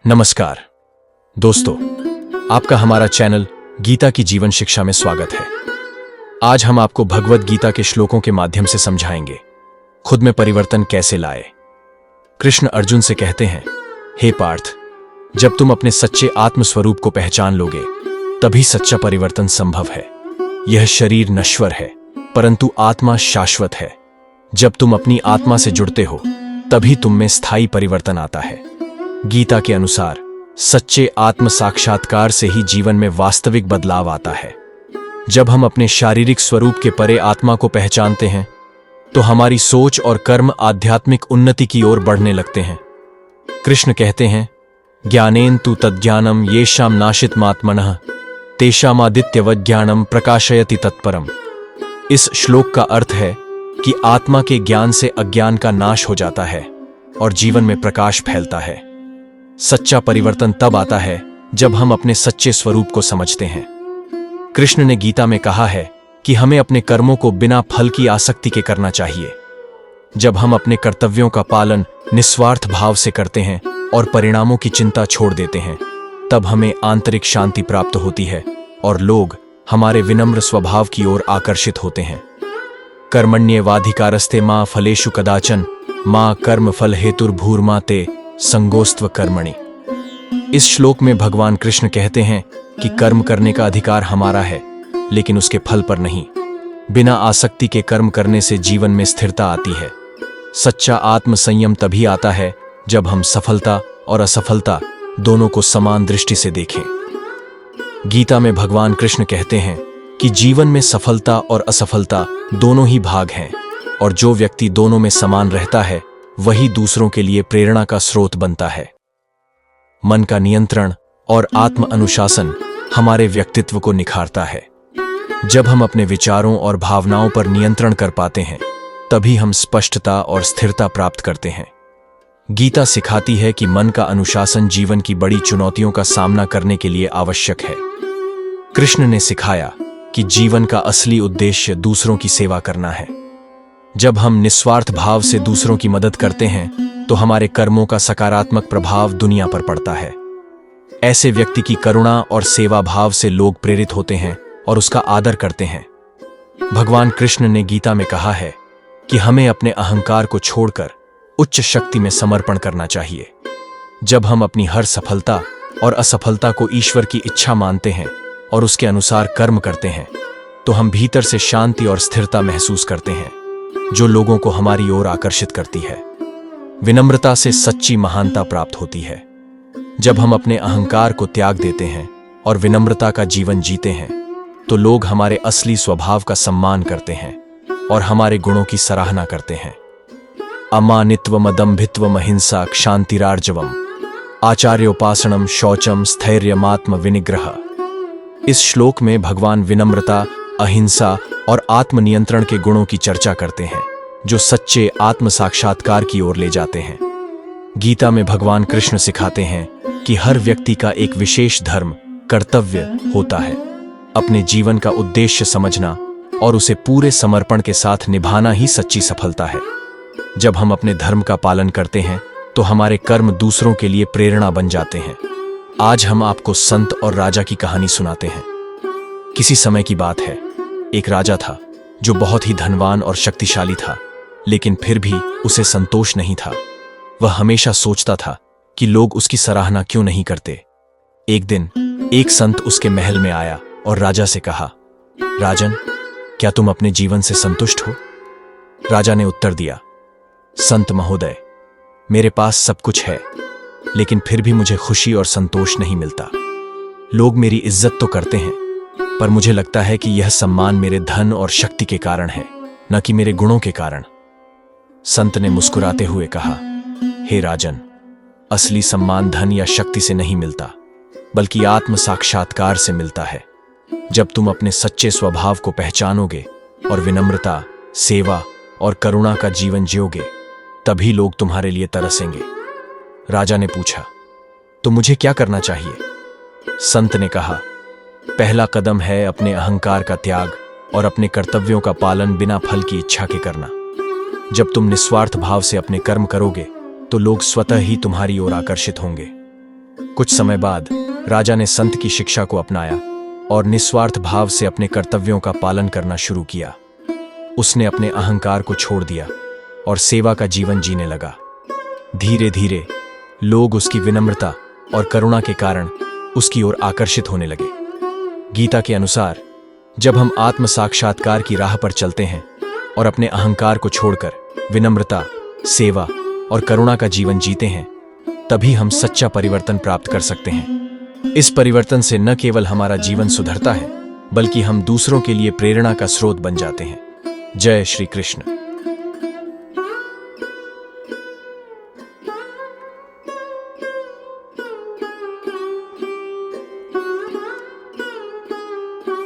नमस्कार दोस्तों, आपका हमारा चैनल गीता की जीवन शिक्षा में स्वागत है। आज हम आपको भगवद गीता के श्लोकों के माध्यम से समझाएंगे खुद में परिवर्तन कैसे लाए। कृष्ण अर्जुन से कहते हैं, हे पार्थ, जब तुम अपने सच्चे आत्म स्वरूप को पहचान लोगे तभी सच्चा परिवर्तन संभव है। यह शरीर नश्वर है परंतु आत्मा शाश्वत है। जब तुम अपनी आत्मा से जुड़ते हो तभी तुम में स्थायी परिवर्तन आता है। गीता के अनुसार सच्चे आत्म साक्षात्कार से ही जीवन में वास्तविक बदलाव आता है। जब हम अपने शारीरिक स्वरूप के परे आत्मा को पहचानते हैं तो हमारी सोच और कर्म आध्यात्मिक उन्नति की ओर बढ़ने लगते हैं। कृष्ण कहते हैं, ज्ञानेन तु तज्ज्ञानम येषाम नाशितमात्मनः तेषामादित्यवत् ज्ञानम प्रकाशयति तत्परम। इस श्लोक का अर्थ है कि आत्मा के ज्ञान से अज्ञान का नाश हो जाता है और जीवन में प्रकाश फैलता है। सच्चा परिवर्तन तब आता है जब हम अपने सच्चे स्वरूप को समझते हैं। कृष्ण ने गीता में कहा है कि हमें अपने कर्मों को बिना फल की आसक्ति के करना चाहिए। जब हम अपने कर्तव्यों का पालन निस्वार्थ भाव से करते हैं और परिणामों की चिंता छोड़ देते हैं, तब हमें आंतरिक शांति प्राप्त होती है और लोग हमारे विनम्र स्वभाव की ओर आकर्षित होते हैं। कर्मण्येवाधिकारस्ते मा फलेषु कदाचन मा कर्म फल हेतुर्भूर्मा ते संगोस्त्व कर्मणि। इस श्लोक में भगवान कृष्ण कहते हैं कि कर्म करने का अधिकार हमारा है, लेकिन उसके फल पर नहीं। बिना आसक्ति के कर्म करने से जीवन में स्थिरता आती है। सच्चा आत्म संयम तभी आता है जब हम सफलता और असफलता दोनों को समान दृष्टि से देखें। गीता में भगवान कृष्ण कहते हैं कि जीवन में सफलता और असफलता दोनों ही भाग हैं, और जो व्यक्ति दोनों में समान रहता है वही दूसरों के लिए प्रेरणा का स्रोत बनता है। मन का नियंत्रण और आत्म अनुशासन हमारे व्यक्तित्व को निखारता है। जब हम अपने विचारों और भावनाओं पर नियंत्रण कर पाते हैं तभी हम स्पष्टता और स्थिरता प्राप्त करते हैं। गीता सिखाती है कि मन का अनुशासन जीवन की बड़ी चुनौतियों का सामना करने के लिए आवश्यक है। कृष्ण ने सिखाया कि जीवन का असली उद्देश्य दूसरों की सेवा करना है। जब हम निस्वार्थ भाव से दूसरों की मदद करते हैं तो हमारे कर्मों का सकारात्मक प्रभाव दुनिया पर पड़ता है। ऐसे व्यक्ति की करुणा और सेवा भाव से लोग प्रेरित होते हैं और उसका आदर करते हैं। भगवान कृष्ण ने गीता में कहा है कि हमें अपने अहंकार को छोड़कर उच्च शक्ति में समर्पण करना चाहिए। जब हम अपनी हर सफलता और असफलता को ईश्वर की इच्छा मानते हैं और उसके अनुसार कर्म करते हैं तो हम भीतर से शांति और स्थिरता महसूस करते हैं, जो लोगों को हमारी ओर आकर्षित करती है। विनम्रता से सच्ची महानता प्राप्त होती है। जब हम अपने अहंकार को त्याग देते हैं और विनम्रता का जीवन जीते हैं तो लोग हमारे असली स्वभाव का सम्मान करते हैं और हमारे गुणों की सराहना करते हैं। अमानित्वम अदम्भित्वम अहिंसा क्षान्तिरार्जवम आचार्योपासनम शौचम स्थैर्यमात्म विनिग्रह। इस श्लोक में भगवान विनम्रता, अहिंसा और आत्मनियंत्रण के गुणों की चर्चा करते हैं जो सच्चे आत्म साक्षात्कार की ओर ले जाते हैं। गीता में भगवान कृष्ण सिखाते हैं कि हर व्यक्ति का एक विशेष धर्म, कर्तव्य होता है। अपने जीवन का उद्देश्य समझना और उसे पूरे समर्पण के साथ निभाना ही सच्ची सफलता है। जब हम अपने धर्म का पालन करते हैं तो हमारे कर्म दूसरों के लिए प्रेरणा बन जाते हैं। आज हम आपको संत और राजा की कहानी सुनाते हैं। किसी समय की बात है, एक राजा था जो बहुत ही धनवान और शक्तिशाली था, लेकिन फिर भी उसे संतोष नहीं था। वह हमेशा सोचता था कि लोग उसकी सराहना क्यों नहीं करते। एक दिन एक संत उसके महल में आया और राजा से कहा, राजन, क्या तुम अपने जीवन से संतुष्ट हो? राजा ने उत्तर दिया, संत महोदय, मेरे पास सब कुछ है, लेकिन फिर भी मुझे खुशी और संतोष नहीं मिलता। लोग मेरी इज्जत तो करते हैं, पर मुझे लगता है कि यह सम्मान मेरे धन और शक्ति के कारण है, न कि मेरे गुणों के कारण। संत ने मुस्कुराते हुए कहा, हे राजन, असली सम्मान धन या शक्ति से नहीं मिलता, बल्कि आत्म साक्षात्कार से मिलता है। जब तुम अपने सच्चे स्वभाव को पहचानोगे और विनम्रता, सेवा और करुणा का जीवन जियोगे, तभी लोग तुम्हारे लिए तरसेंगे। राजा ने पूछा, तो मुझे क्या करना चाहिए? संत ने कहा, पहला कदम है अपने अहंकार का त्याग और अपने कर्तव्यों का पालन बिना फल की इच्छा के करना। जब तुम निस्वार्थ भाव से अपने कर्म करोगे तो लोग स्वतः ही तुम्हारी ओर आकर्षित होंगे। कुछ समय बाद राजा ने संत की शिक्षा को अपनाया और निस्वार्थ भाव से अपने कर्तव्यों का पालन करना शुरू किया। उसने अपने अहंकार को छोड़ दिया और सेवा का जीवन जीने लगा। धीरे धीरे लोग उसकी विनम्रता और करुणा के कारण उसकी ओर आकर्षित होने लगे। गीता के अनुसार जब हम आत्म साक्षात्कार की राह पर चलते हैं और अपने अहंकार को छोड़कर विनम्रता, सेवा और करुणा का जीवन जीते हैं, तभी हम सच्चा परिवर्तन प्राप्त कर सकते हैं। इस परिवर्तन से न केवल हमारा जीवन सुधरता है, बल्कि हम दूसरों के लिए प्रेरणा का स्रोत बन जाते हैं। जय श्री कृष्ण।